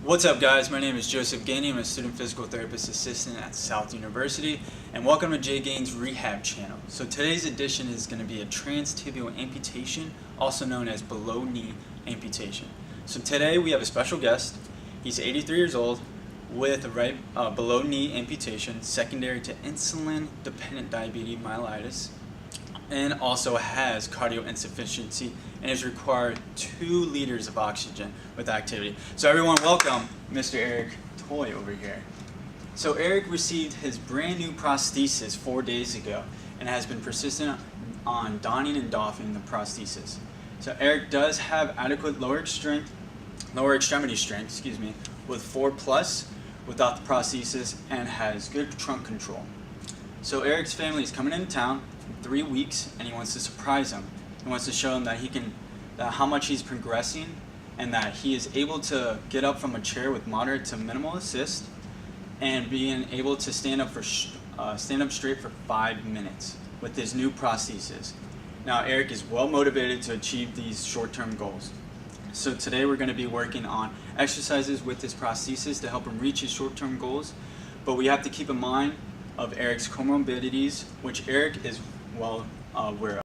What's up, guys? My name is Joseph Gainey. I'm a student physical therapist assistant at South University, and welcome to Jay Gaines Rehab channel. So today's edition is going to be a transtibial amputation, also known as below knee amputation. So today we have a special guest. He's 83 years old with a below knee amputation secondary to insulin dependent diabetes mellitus, and also has cardio insufficiency and is required 2 liters of oxygen with activity. So everyone, welcome Mr. Eric Toy over here. So Eric received his brand new prosthesis 4 days ago and has been persistent on donning and doffing the prosthesis. So Eric does have adequate lower extremity strength, with 4+ without the prosthesis, and has good trunk control. So Eric's family is coming into town in 3 weeks, and he wants to surprise him. He wants to show him that how much he's progressing, and that he is able to get up from a chair with moderate to minimal assist, and being able to stand up straight for 5 minutes with his new prosthesis. Now Eric is well motivated to achieve these short-term goals. So today we're going to be working on exercises with his prosthesis to help him reach his short-term goals, but we have to keep in mind of Eric's comorbidities, which Eric is well aware of.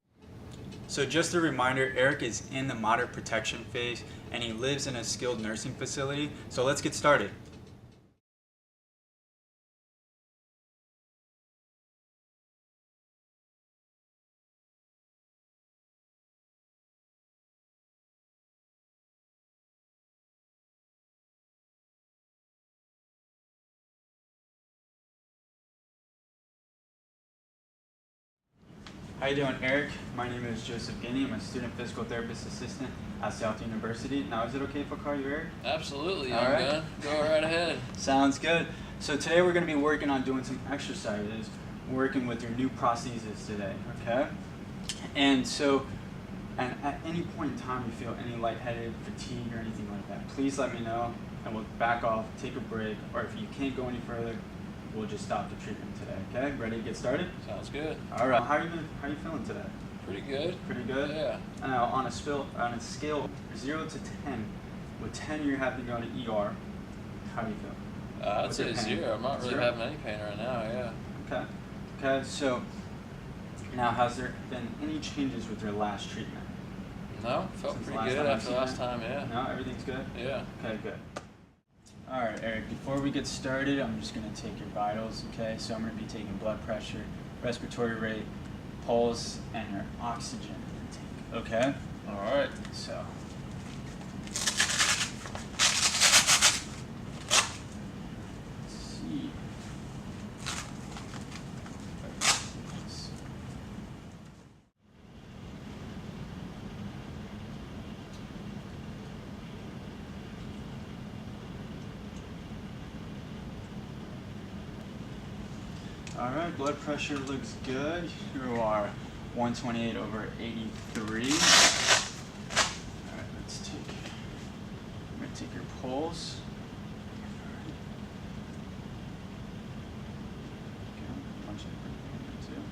So just a reminder, Eric is in the moderate protection phase and he lives in a skilled nursing facility. So let's get started. How you doing, Eric? My name is Joseph Gainey. I'm a student physical therapist assistant at South University. Now, is it okay if I call you Eric? Absolutely, All young right. gun. Go right ahead. Sounds good. So today we're going to be working on doing some exercises, working with your new prosthesis today, okay? And so, at any point in time you feel any lightheaded, fatigue, or anything like that, please let me know, and we'll back off, take a break, or if you can't go any further, we'll just stop the treatment today, okay? Ready to get started? Sounds good. All right. How are you feeling today? Pretty good. Pretty good? Yeah. Now, on a scale 0 to 10, with 10 you're having to go to ER, how do you feel? I'd With say your pain? 0. I'm not really 0? having any pain right now, yeah. Okay. Okay, so now has there been any changes with your last treatment? No, felt Since pretty last good time I've after seen last that? time, yeah. No, everything's good? Yeah. Okay, good. All right, Eric, before we get started, I'm just going to take your vitals, okay? So I'm going to be taking blood pressure, respiratory rate, pulse, and your oxygen intake, okay? All right. So, let's see. All right, blood pressure looks good. You are 128/83. All right, I'm gonna take your pulse. Okay, punch it in there too.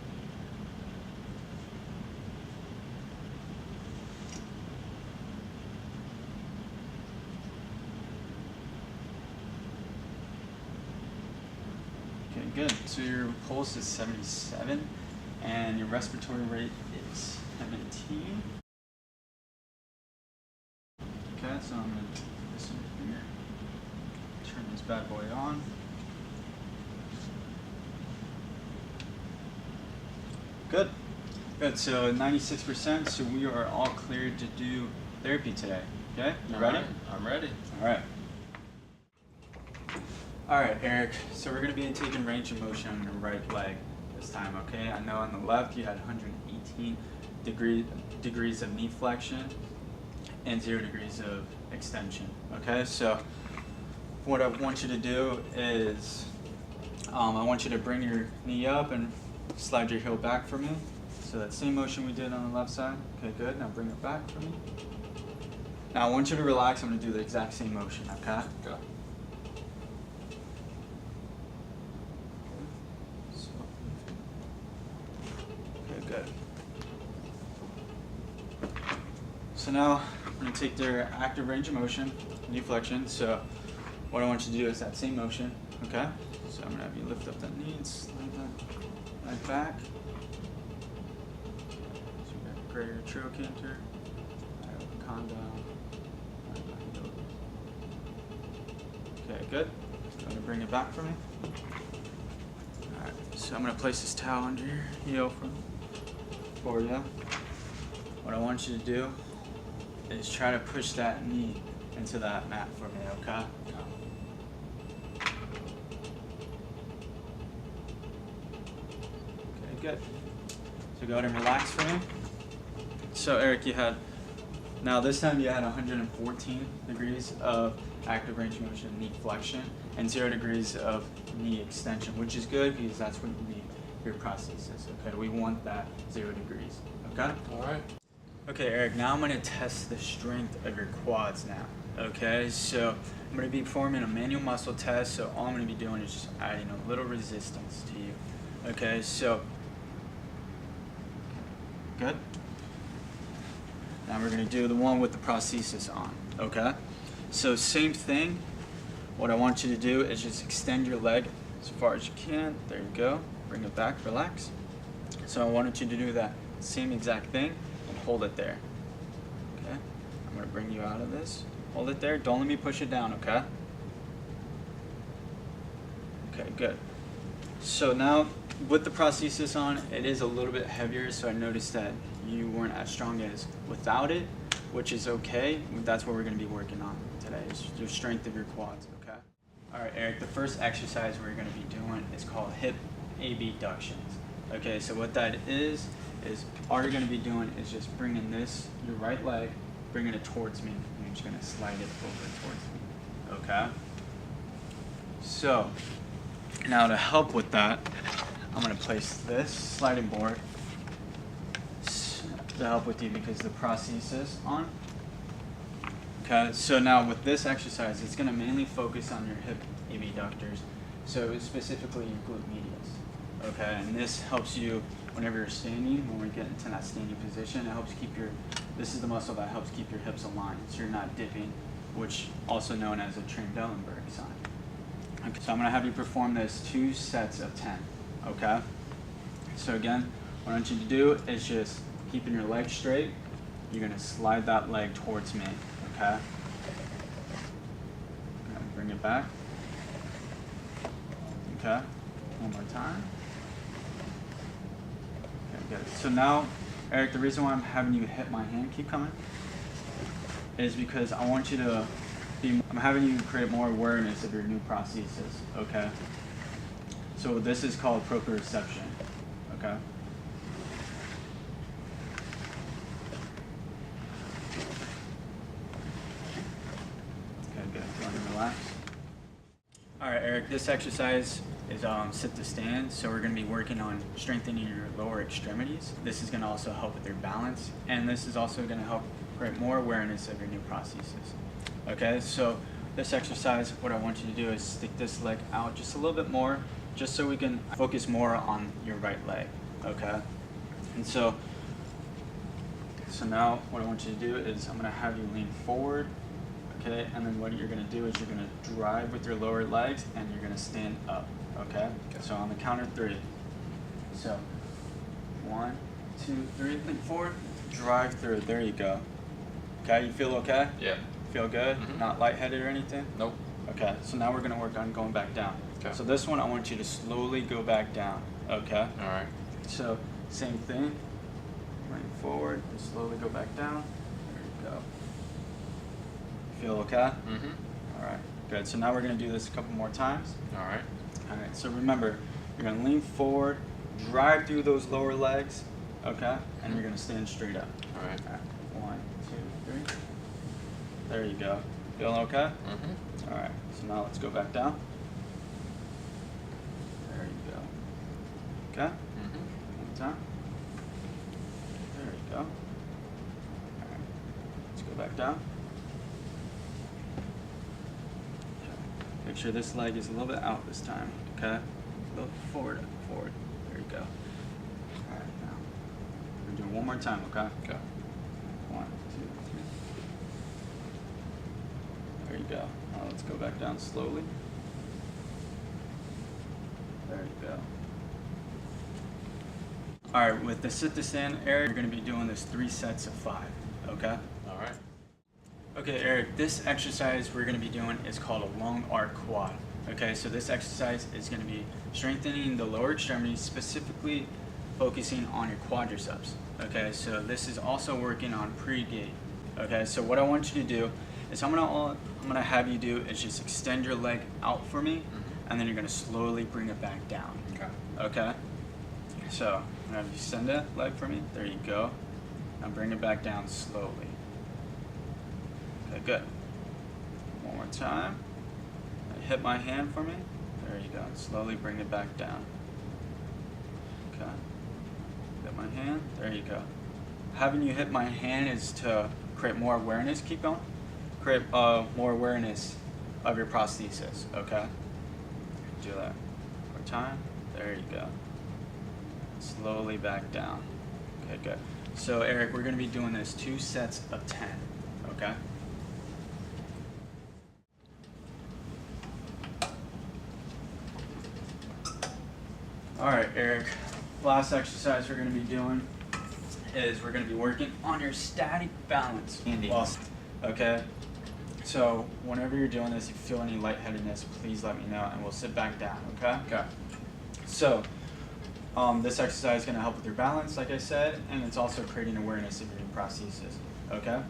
Okay, good. So your pulse is 77, and your respiratory rate is 17. Okay, so I'm going to listen here. Turn this bad boy on. Good. Good. So 96%. So we are all cleared to do therapy today. Okay, you ready? Right. I'm ready. All right. All right, Eric, so we're going to be taking range of motion on your right leg this time, okay? I know on the left you had 118 degrees of knee flexion and 0 degrees of extension, okay? So what I want you to do is I want you to bring your knee up and slide your heel back for me. So that same motion we did on the left side. Okay, good. Now bring it back for me. Now I want you to relax. I'm going to do the exact same motion, okay? Go. Good. So now I'm going to take their active range of motion, knee flexion. So what I want you to do is that same motion, okay? So I'm gonna have you lift up that knee and slide that leg back. So you got greater trochanter, condyle. Okay, good. So I'm gonna bring it back for me. Alright, so I'm gonna place this towel under your heel for you. What I want you to do is try to push that knee into that mat for me, okay? Okay, good. So go ahead and relax for me. So Eric, now this time you had 114 degrees of active range of motion knee flexion and 0 degrees of knee extension, which is good because that's what you need your prosthesis, okay? We want that 0 degrees, okay? All right. Okay, Eric, now I'm going to test the strength of your quads now, okay? So I'm going to be performing a manual muscle test, so all I'm going to be doing is just adding a little resistance to you, okay? So, good. Now we're going to do the one with the prosthesis on, okay? So same thing. What I want you to do is just extend your leg as far as you can. There you go. Bring it back, relax. So I wanted you to do that same exact thing and hold it there. Okay? I'm going to bring you out of this. Hold it there. Don't let me push it down, okay? Okay, good. So now with the prosthesis on, it is a little bit heavier, so I noticed that you weren't as strong as without it, which is okay. That's what we're going to be working on today, is the strength of your quads, okay? All right, Eric, the first exercise we're going to be doing is called hip abductions. Okay, so what that is all you're going to be doing is just bringing your right leg, bringing it towards me, and you're just going to slide it over towards me, okay? So, now to help with that, I'm going to place this sliding board to help with you because the prosthesis on. Okay, so now with this exercise, it's going to mainly focus on your hip abductors, so specifically your glute medius. Okay, and this helps you whenever you're standing, when we get into that standing position, it helps keep this is the muscle that helps keep your hips aligned, so you're not dipping, which also known as a Trendelenburg sign. Okay, so I'm going to have you perform this 2 sets of 10, okay? So again, what I want you to do is just keeping your leg straight. You're going to slide that leg towards me, okay? Bring it back. Okay, one more time. Okay, good. So now, Eric, the reason why I'm having you hit my hand, keep coming, is because I want you to I'm having you create more awareness of your new prosthesis, okay? So this is called proprioception, okay? Okay, good. You want to relax? All right, Eric, this exercise is sit to stand, so we're going to be working on strengthening your lower extremities. This is going to also help with your balance, and this is also going to help create more awareness of your new prosthesis. Okay, so this exercise, what I want you to do is stick this leg out just a little bit more, just so we can focus more on your right leg, okay? And so now what I want you to do is I'm gonna have you lean forward, okay? And then what you're gonna do is you're gonna drive with your lower legs and you're gonna stand up, okay? So on the count of 3. So 1, 2, 3, lean forward, drive through, there you go. Okay, you feel okay? Yeah. Feel good? Mm-hmm. Not lightheaded or anything? Nope. Okay, so now we're going to work on going back down. Okay. So this one, I want you to slowly go back down, okay? All right. So same thing, lean forward, and slowly go back down. There you go. Feel okay? Mm-hmm. All right, good. So now we're going to do this a couple more times. All right. All right, so remember, you're going to lean forward, drive through those lower legs, okay? And you're going to stand straight up. All right. All right. 1, 2, 3. There you go. Feeling okay? Mm-hmm. All right. So now let's go back down. There you go. Okay? Mm-hmm. One time. There you go. All right. Let's go back down. Okay. Make sure this leg is a little bit out this time. Okay? A little forward, forward. There you go. All right. Now we're gonna do it one more time. Okay? Okay. 1, 2, 3. There you go. Now let's go back down slowly. There you go. Alright, with the sit to stand, Eric, you're going to be doing this 3 sets of 5, okay? Alright. Okay, Eric, this exercise we're going to be doing is called a long arc quad. Okay, so this exercise is going to be strengthening the lower extremities, specifically focusing on your quadriceps. Okay, so this is also working on pre-gate. Okay, so what I want you to do is I'm gonna have you do is just extend your leg out for me, and then you're gonna slowly bring it back down. Okay. Okay. So I'm gonna have you extend that leg for me. There you go. Now bring it back down slowly. Okay, good. One more time. Hit my hand for me. There you go. And slowly bring it back down. Okay. Hit my hand. There you go. Having you hit my hand is to create more awareness. Keep going. Create more awareness of your prosthesis. Okay. Do that. One more time. There you go. Slowly back down. Okay, good. So Eric, we're going to be doing this 2 sets of 10. Okay. Alright, Eric, last exercise we're going to be doing is we're going to be working on your static balance. Well, okay, so whenever you're doing this, if you feel any lightheadedness, please let me know and we'll sit back down, okay? Okay. So, this exercise is going to help with your balance, like I said, and it's also creating awareness of your new prosthesis, okay?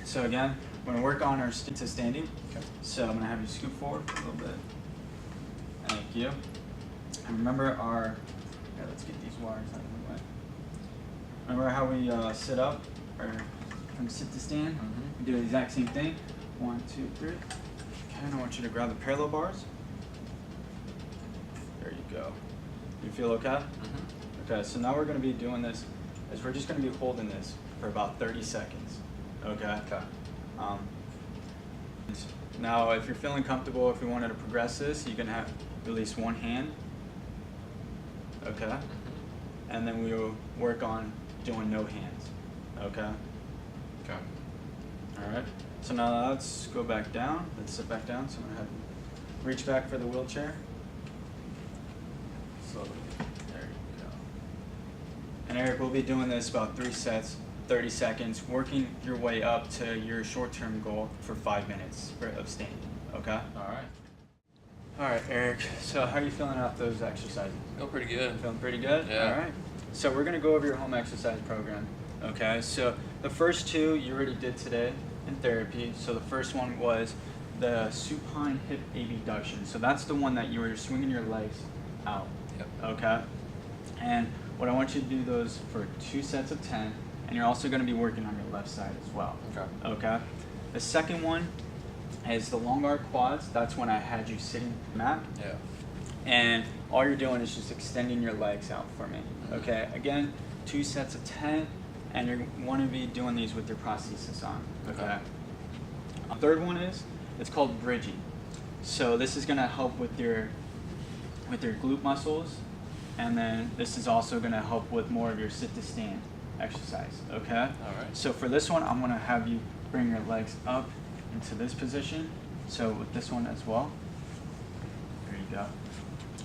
So again, we're going to work on our to standing. Okay. So I'm going to have you scoot forward a little bit. Thank you. And remember let's get these wires out of the way. Remember how we sit up, or from sit to stand? We do the exact same thing. 1, 2, 3. Okay, and I want you to grab the parallel bars. There you go. You feel okay? Okay, so now we're going to be doing this, is we're just going to be holding this for about 30 seconds. Okay? Okay. Now, if you're feeling comfortable, if you wanted to progress this, you can have release one hand. Okay? And then we'll work on doing no hands. Okay? Okay. Alright. So now let's go back down. Let's sit back down. So I'm going to have you reach back for the wheelchair. Slowly. There you go. And Eric, we'll be doing this about 3 sets, 30 seconds, working your way up to your short-term goal for 5 minutes of standing. Okay? Alright. Alright, Eric. So how are you feeling after those exercises? Feel pretty good. Feeling pretty good? Yeah. Alright. So we're going to go over your home exercise program. Okay? So the first 2 you already did today in therapy. So the first one was the supine hip abduction. So that's the one that you were swinging your legs out. Yep. Okay? And what I want you to do those for 2 sets of 10, and you're also going to be working on your left side as well. Okay. Okay? The second one is the long arc quads. That's when I had you sitting on the mat. Yeah. And all you're doing is just extending your legs out for me. Okay? Again, 2 sets of 10, and you want to be doing these with your prosthesis on. Okay? The third one it's called bridging. So this is going to help with your glute muscles, and then this is also going to help with more of your sit to stand exercise. Okay? Alright. So for this one, I'm going to have you bring your legs up into this position. So with this one as well. There you go.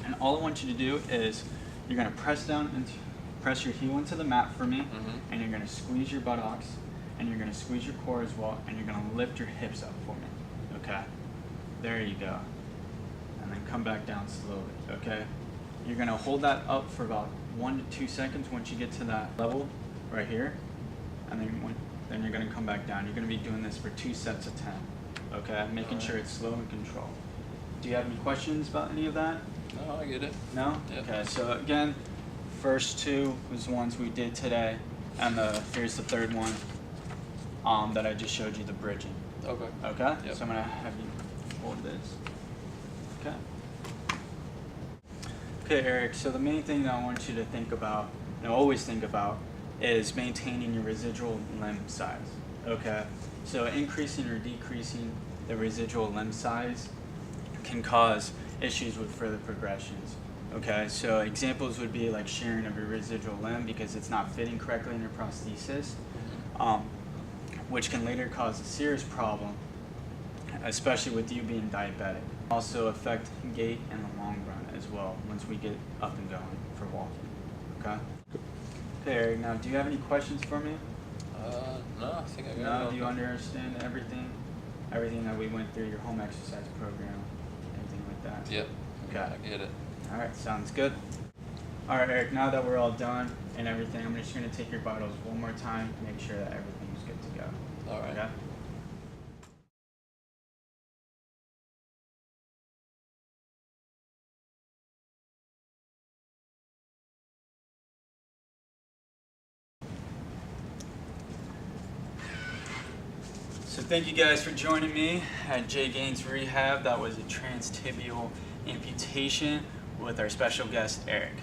And all I want you to do is you're going to press your heel into the mat for me, and you're going to squeeze your buttocks, and you're going to squeeze your core as well, and you're going to lift your hips up for me. Okay? There you go. And then come back down slowly. Okay? You're going to hold that up for about 1 to 2 seconds once you get to that level right here, and then you're going to come back down. You're going to be doing this for 2 sets of 10. Okay? Making sure it's slow and controlled. Do you have any questions about any of that? No, I get it. No? Yep. Okay, so again, first 2 was the ones we did today, and here's the third one that I just showed you, the bridging. Okay. Okay? Yep. So I'm going to have you hold this. Okay. Okay, Eric, so the main thing that I want you to think about, and always think about, is maintaining your residual limb size. Okay? So increasing or decreasing the residual limb size can cause issues with further progressions. Okay, so examples would be like shearing of your residual limb because it's not fitting correctly in your prosthesis, which can later cause a serious problem especially with you being diabetic. Also affect gait in the long run as well once we get up and going for walking. Okay? Okay, Eric, now do you have any questions for me? No, I think I got it. No, do you understand everything? Everything that we went through, your home exercise program, everything like that? Yep. Okay. I get it. Alright, sounds good. Alright, Eric, now that we're all done and everything, I'm just going to take your vitals one more time, make sure that everything's good to go. All right. Okay? So thank you guys for joining me at Jay Gaines Rehab. That was a transtibial amputation with our special guest, Eric.